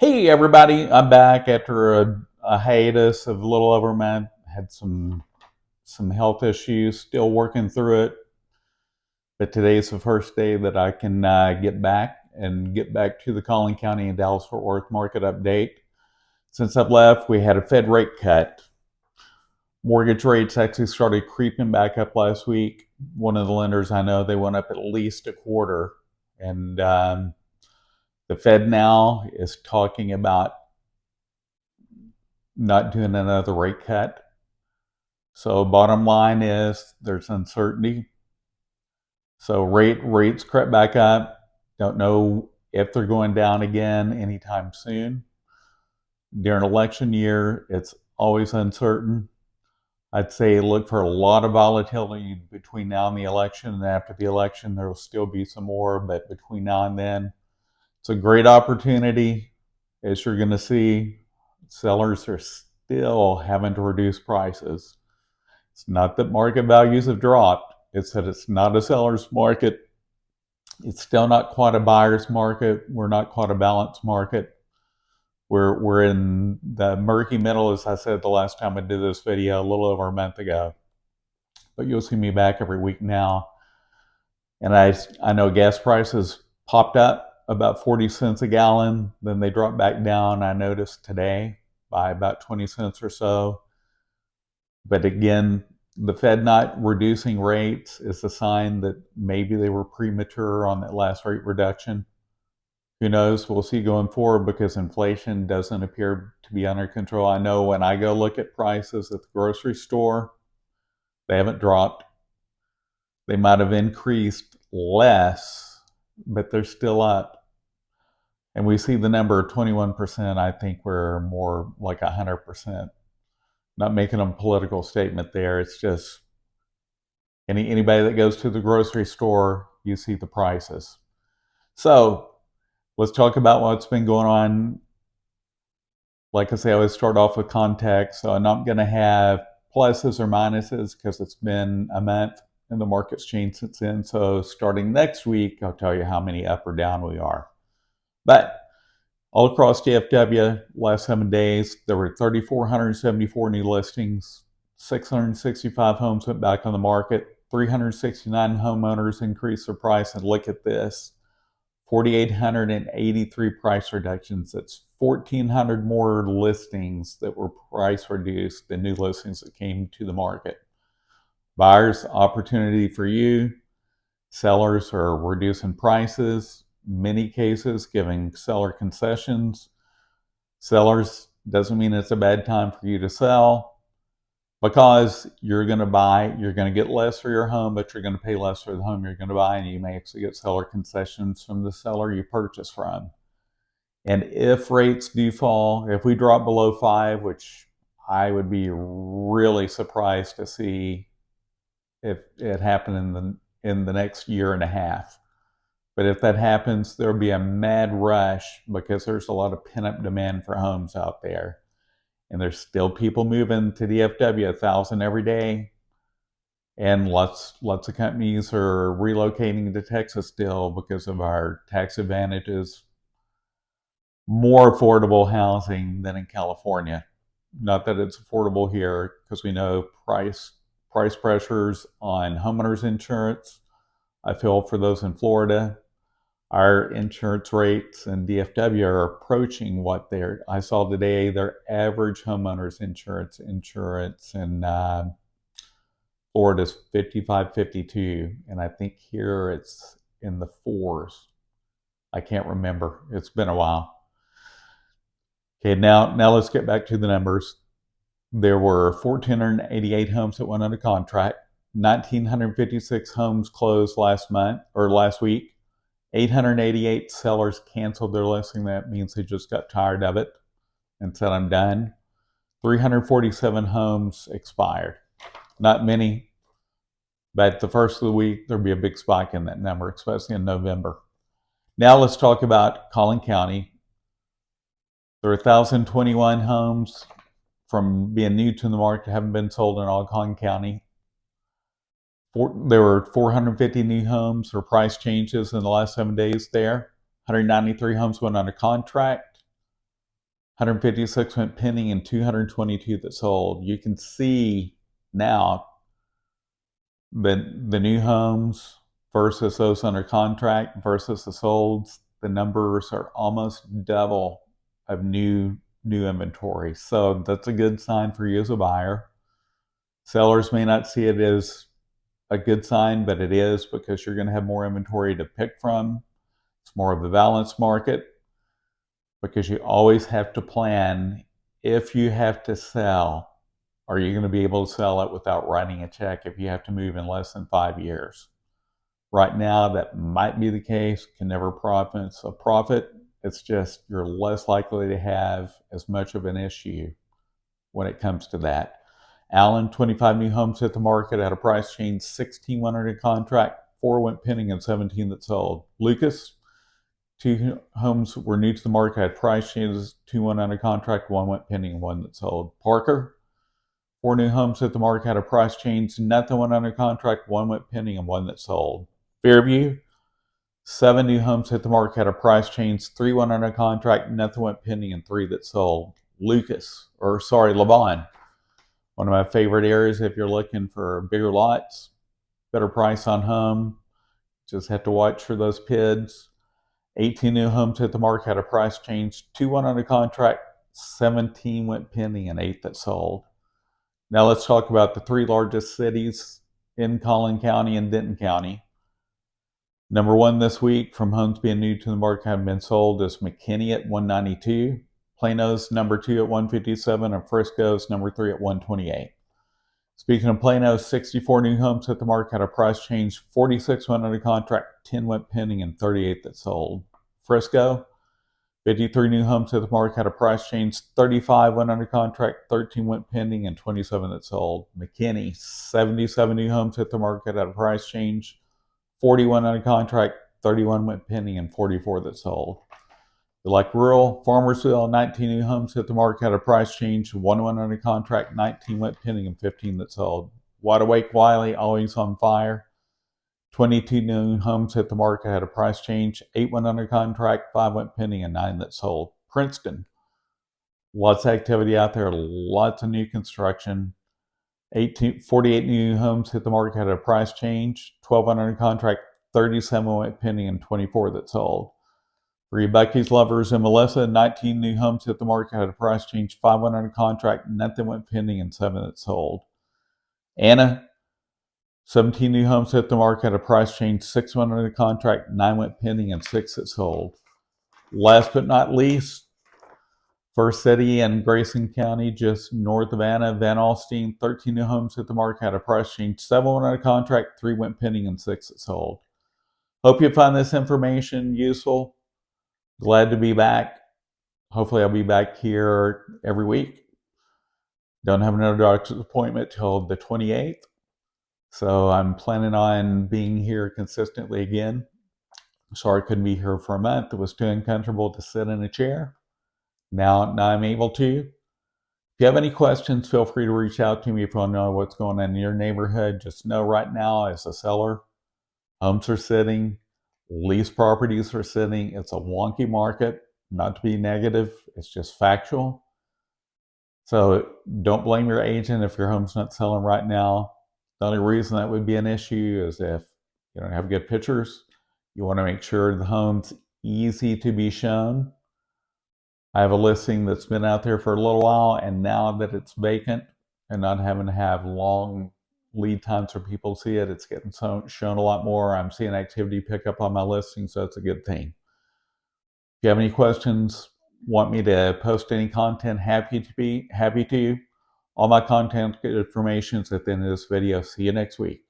Hey everybody, I'm back after a hiatus of a little over a month. Had some health issues, still working through it. But today's the first day that I can get back to the Collin County and Dallas-Fort Worth market update. Since I've left, we had a Fed rate cut. Mortgage rates actually started creeping back up last week. One of the lenders I know, they went up at least a quarter, and the Fed now is talking about not doing another rate cut. So bottom line is there's uncertainty. So rates crept back up. Don't know if they're going down again anytime soon. During election year, it's always uncertain. I'd say look for a lot of volatility between now and the election, and after the election there will still be some more, but between now and then, it's a great opportunity. As you're going to see, sellers are still having to reduce prices. It's not that market values have dropped. It's that it's not a seller's market. It's still not quite a buyer's market. We're not quite a balanced market. We're in the murky middle, as I said the last time I did this video, a little over a month ago. But you'll see me back every week now. And I know gas prices popped up about 40 cents a gallon. Then they dropped back down, I noticed today, by about 20 cents or so. But again, the Fed not reducing rates is a sign that maybe they were premature on that last rate reduction. Who knows? We'll see going forward because inflation doesn't appear to be under control. I know when I go look at prices at the grocery store, they haven't dropped. They might have increased less, but they're still up. And we see the number of 21%. I think we're more like 100%. Not making a political statement there. It's just anybody that goes to the grocery store, you see the prices. So let's talk about what's been going on. Like I say, I always start off with context. So I'm not going to have pluses or minuses because it's been a month and the market's changed since then. So starting next week, I'll tell you how many up or down we are. But all across DFW, last 7 days, there were 3,474 new listings. 665 homes went back on the market. 369 homeowners increased their price. And look at this, 4,883 price reductions. That's 1,400 more listings that were price reduced than new listings that came to the market. Buyers, opportunity for you. Sellers are reducing prices. Many cases giving seller concessions. Sellers, doesn't mean it's a bad time for you to sell because you're going to buy, you're going to get less for your home, but you're going to pay less for the home you're going to buy, and you may actually get seller concessions from the seller you purchase from. And if rates do fall, if we drop below 5, which I would be really surprised to see if it happened in the next year and a half. But if that happens, there'll be a mad rush because there's a lot of pent-up demand for homes out there. And there's still people moving to DFW, 1,000 every day. And lots of companies are relocating to Texas still because of our tax advantages. More affordable housing than in California. Not that it's affordable here because we know price pressures on homeowners insurance. I feel for those in Florida. Our insurance rates in DFW are approaching what I saw today, their average homeowners insurance in Florida is 55, 52, and I think here it's in the 4s. I can't remember. It's been a while. Okay, now let's get back to the numbers. There were 1,488 homes that went under contract. 1,956 homes closed last week. 888 sellers canceled their listing. That means they just got tired of it and said, I'm done. 347 homes expired. Not many, but the first of the week, there'll be a big spike in that number, especially in November. Now let's talk about Collin County. There are 1,021 homes from being new to the market haven't been sold in all Collin County. There were 450 new homes or price changes in the last 7 days there. 193 homes went under contract. 156 went pending and 222 that sold. You can see now that the new homes versus those under contract versus the solds, the numbers are almost double of new inventory. So that's a good sign for you as a buyer. Sellers may not see it as a good sign, but it is, because you're going to have more inventory to pick from. It's more of a balanced market, because you always have to plan, if you have to sell, are you going to be able to sell it without writing a check if you have to move in less than 5 years? Right now, that might be the case. Can never promise a profit. It's just you're less likely to have as much of an issue when it comes to that. Allen, 25 new homes hit the market at a price change, 16 went under contract, 4 went pending, and 17 that sold. Lucas, 2 homes were new to the market at price changes, 2 went under contract, 1 went pending, and 1 that sold. Parker, 4 new homes hit the market at a price change, nothing went under contract, 1 went pending, and 1 that sold. Fairview, 7 new homes hit the market at a price change, 3 went under contract, nothing went pending, and 3 that sold. Lavon, one of my favorite areas if you're looking for bigger lots, better price on home. Just have to watch for those PIDs. 18 new homes hit the market at a price change, 2 went under contract, 17 went pending, and 8 that sold. Now let's talk about the 3 largest cities in Collin County and Denton County. Number 1 this week from homes being new to the market have been sold is McKinney at 192. Plano's number 2 at 157, and Frisco's number 3 at 128. Speaking of Plano, 64 new homes hit the market at a price change, 46 went under contract, 10 went pending, and 38 that sold. Frisco, 53 new homes hit the market at a price change, 35 went under contract, 13 went pending, and 27 that sold. McKinney, 77 new homes hit the market at a price change, 40 went under contract, 31 went pending, and 44 that sold. Like rural, Farmersville, 19 new homes hit the market at a price change, 1 went under contract, 19 went pending, and 15 that sold. Wide Awake, Wylie, always on fire. 22 new homes hit the market at a price change, 8 went under contract, 5 went pending, and 9 that sold. Princeton, lots of activity out there, lots of new construction. 48 new homes hit the market at a price change, 12 went under contract, 37 went pending, and 24 that sold. For you Becky's lovers and Melissa, 19 new homes hit the market at a price change, 5 went under contract, nothing went pending, and 7 that sold. Anna, 17 new homes hit the market at a price change, 6 went under contract, 9 went pending, and 6 that sold. Last but not least, First City and Grayson County, just north of Anna, Van Alstyne, 13 new homes hit the market at a price change, 7 went under contract, 3 went pending, and 6 that sold. Hope you find this information useful. Glad to be back. Hopefully I'll be back here every week. Don't have another doctor's appointment till the 28th. So I'm planning on being here consistently again. Sorry I couldn't be here for a month. It was too uncomfortable to sit in a chair. Now I'm able to. If you have any questions, feel free to reach out to me if you want to know what's going on in your neighborhood. Just know right now, as a seller, homes are sitting, lease properties are sitting. It's a wonky market. Not to be negative, it's just factual. So don't blame your agent if your home's not selling right now. The only reason that would be an issue is if you don't have good pictures. You want to make sure the home's easy to be shown. I have a listing that's been out there for a little while, and now that it's vacant and not having to have long lead times for people to see it, it's getting shown a lot more. I'm seeing activity pick up on my listing, so that's a good thing. If you have any questions, want me to post any content, happy to. All my content information is at the end of this video. See you next week.